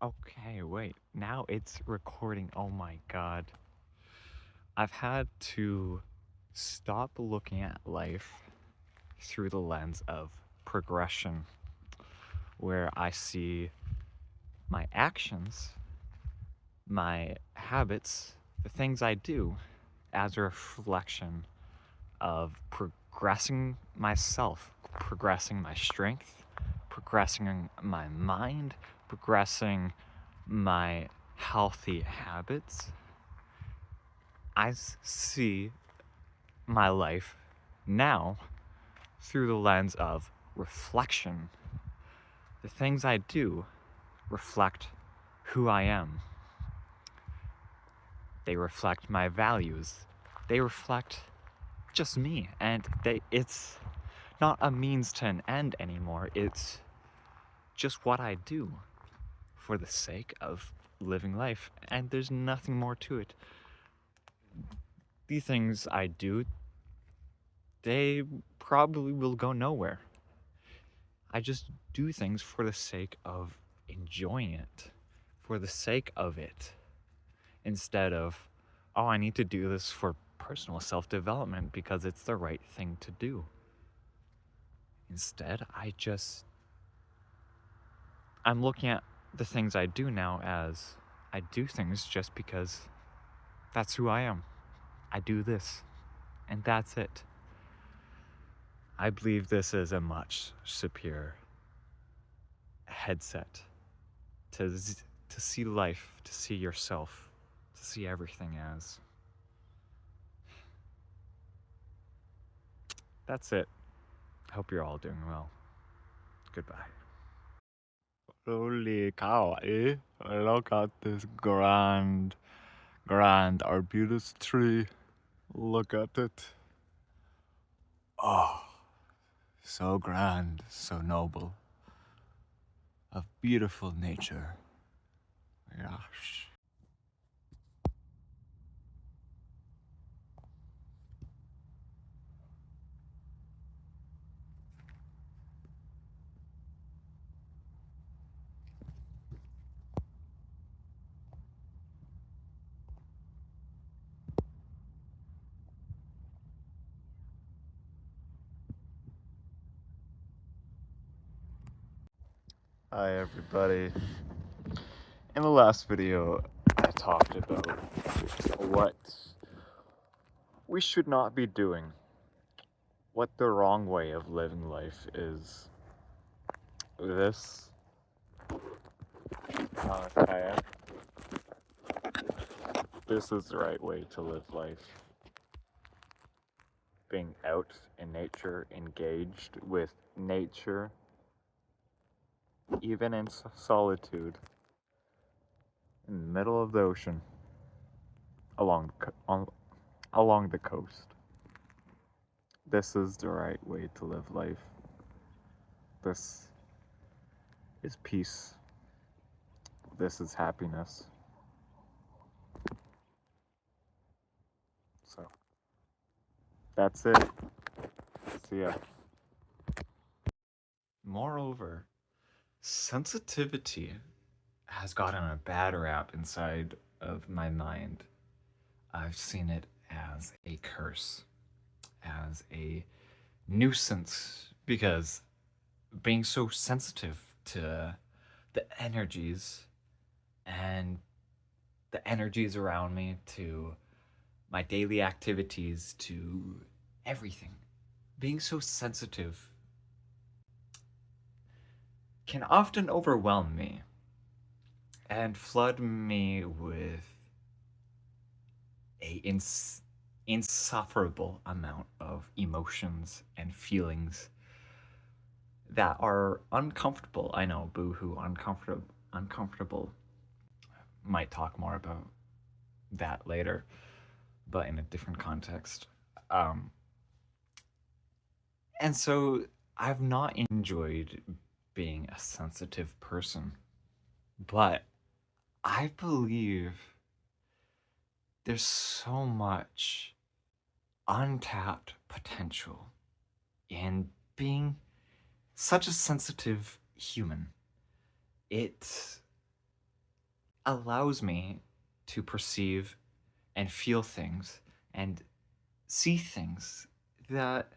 Okay, wait. Now it's recording. Oh my god. I've had to stop looking at life through the lens of progression, where I see my actions, my habits, the things I do as a reflection of progressing myself, progressing my strength, progressing my mind, progressing my healthy habits. I see my life now through the lens of reflection. The things I do reflect who I am. They reflect my values. They reflect just me, and it's not a means to an end anymore. It's just what I do for the sake of living life, and there's nothing more to it. The things I do, they probably will go nowhere. I just do things for the sake of enjoying it, for the sake of it, instead of, oh, I need to do this for personal self development because it's the right thing to do. Instead, I'm looking at the things I do now as I do things just because that's who I am. I do this, and that's it. I believe this is a much superior headset to to see life, to see yourself, to see everything as. That's it. Hope you're all doing well. Goodbye. Holy cow, eh? Look at this grand arbutus tree. Look at it. Oh, so grand, so noble. Of beautiful nature. Gosh. Hi everybody. In the last video, I talked about what we should not be doing, what the wrong way of living life is. This, Kaya, this is the right way to live life. Being out in nature, engaged with nature, even in solitude, in the middle of the ocean, along the coast. This is the right way to live life. This is peace. This is happiness. So, that's it. See ya. Moreover, sensitivity has gotten a bad rap inside of my mind. I've seen it as a curse, as a nuisance, because being so sensitive to the energies and the energies around me, to my daily activities, to everything, being so sensitive can often overwhelm me and flood me with a insufferable amount of emotions and feelings that are uncomfortable. I know, boohoo, uncomfortable. Might talk more about that later, but in a different context. Um, and so I've not enjoyed being a sensitive person, but I believe there's so much untapped potential in being such a sensitive human. It allows me to perceive and feel things and see things that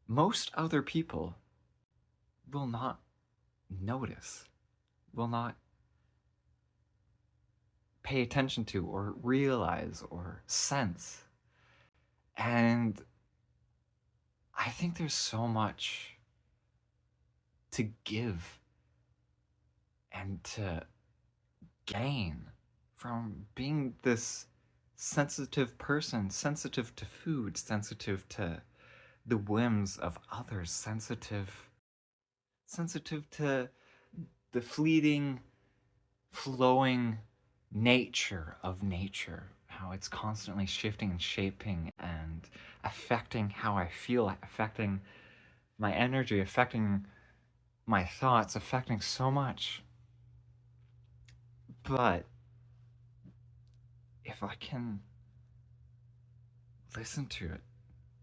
most other people will not notice, will not pay attention to or realize or sense. And I think there's so much to give and to gain from being this sensitive person, sensitive to food, sensitive to the whims of others, sensitive to the fleeting, flowing nature of nature, how it's constantly shifting and shaping and affecting how I feel, affecting my energy, affecting my thoughts, affecting so much. But if I can listen to it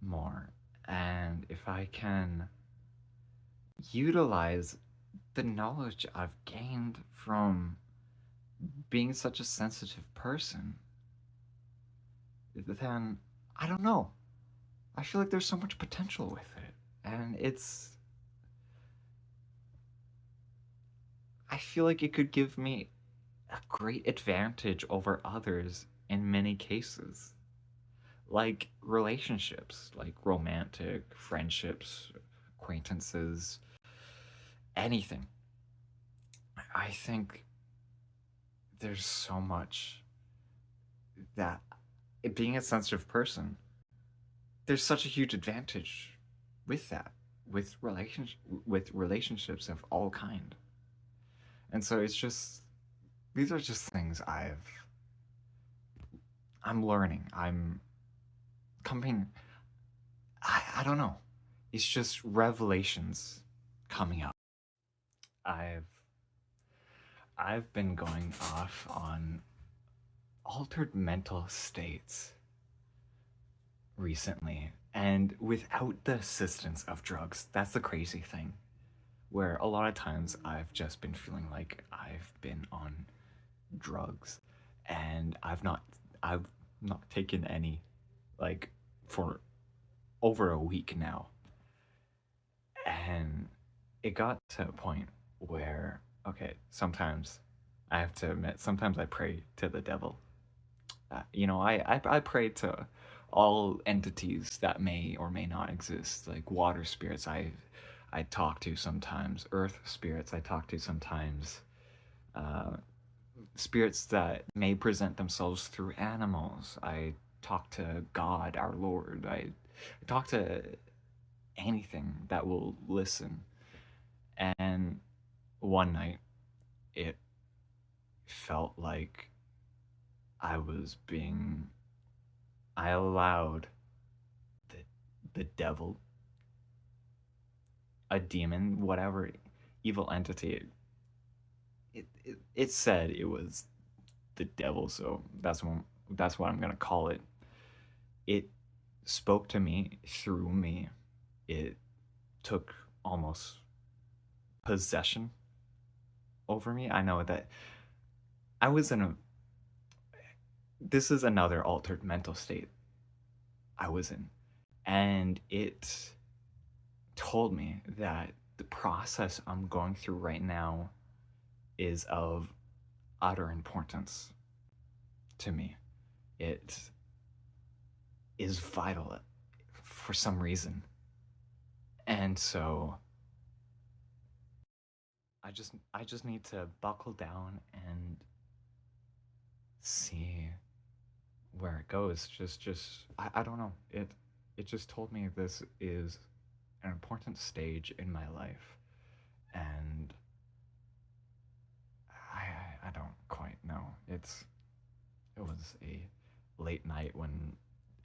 more, and if I can utilize the knowledge I've gained from being such a sensitive person, then I don't know. I feel like there's so much potential with it. And I feel like it could give me a great advantage over others in many cases. Like relationships, like romantic, friendships, acquaintances, anything. I think there's so much that being a sensitive person, there's such a huge advantage with that, with relationships of all kind. And so it's just these are just things I'm learning. I'm coming I don't know. It's just revelations coming up. I've I've been going off on altered mental states recently and without the assistance of drugs. That's the crazy thing. Where a lot of times I've just been feeling like I've been on drugs and I've not taken any like for over a week now. And it got to a point where okay, sometimes I have to admit sometimes I pray to the devil. I pray to all entities that may or may not exist, like water spirits. I talk to sometimes, earth spirits. I talk to sometimes, uh, spirits that may present themselves through animals. I talk to God, our Lord. I talk to anything that will listen. And one night, it felt like I was being. I allowed the the devil, a demon, whatever evil entity. It said it was the devil, so that's what I'm gonna call it. It spoke to me through me. It took almost possession over me. I know that I was in a. This is another altered mental state I was in, and it told me that the process I'm going through right now is of utter importance to me. It is vital for some reason. And so I just need to buckle down and see where it goes. I don't know. It just told me this is an important stage in my life and I don't quite know. It was a late night when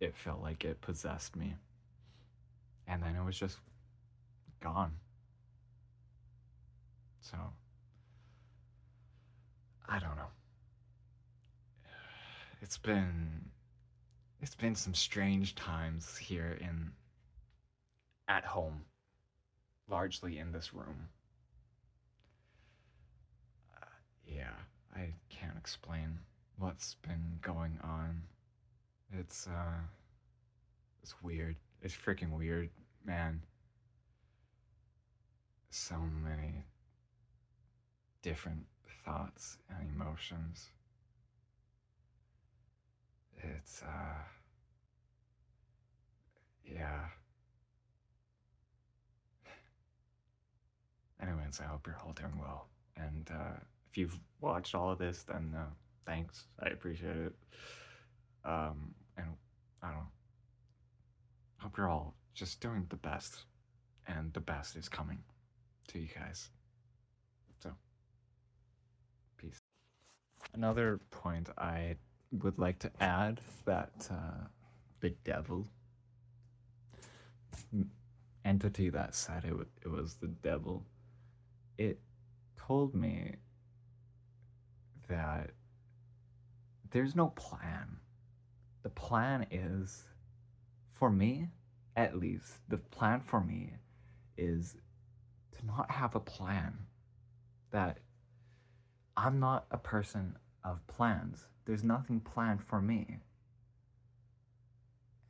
it felt like it possessed me. And then it was just gone. So I don't know. It's been it's been some strange times here in at home, largely in this room. Yeah, I can't explain what's been going on. It's it's weird. It's freaking weird, man. So many different thoughts and emotions. It's yeah. Anyways, I hope you're all doing well. And if you've watched all of this, then thanks. I appreciate it. And I don't know. Hope you're all just doing the best. And the best is coming to you guys. So, peace. Another point I would like to add that the devil entity that said it was the devil, it told me that there's no plan. The plan is, for me, at least, the plan for me is to not have a plan. That I'm not a person of plans. There's nothing planned for me.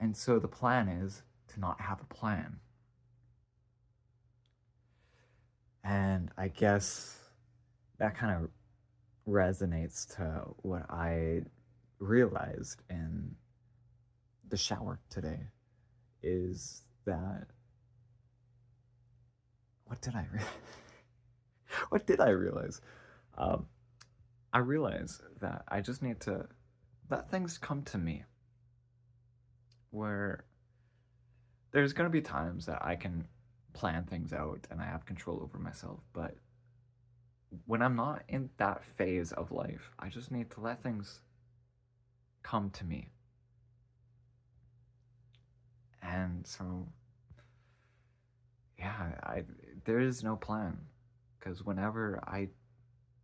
And so the plan is to not have a plan. And I guess that kind of resonates to what I realized in the shower today, is that what did I realize? I realized that I just need to let things come to me, where there's going to be times that I can plan things out and I have control over myself, but when I'm not in that phase of life, I just need to let things come to me. And so, yeah, there is no plan, because whenever I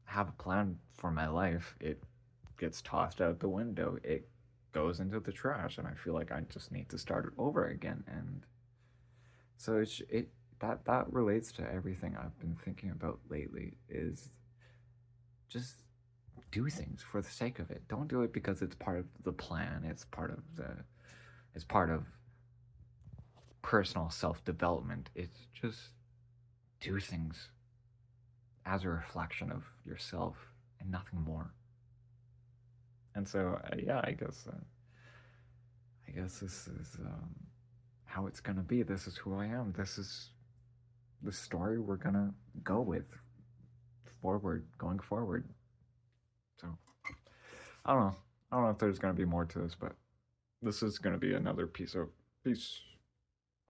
have a plan for my life, it gets tossed out the window. It goes into the trash, and I feel like I just need to start it over again. And so that relates to everything I've been thinking about lately, is just do things for the sake of it. Don't do it because it's part of the plan. It's part of personal self-development. It's just do things as a reflection of yourself and nothing more. And so, yeah, I guess this is how it's gonna be. This is who I am. This is the story we're gonna go with going forward. So, I don't know. I don't know if there's gonna be more to this, but this is gonna be another piece.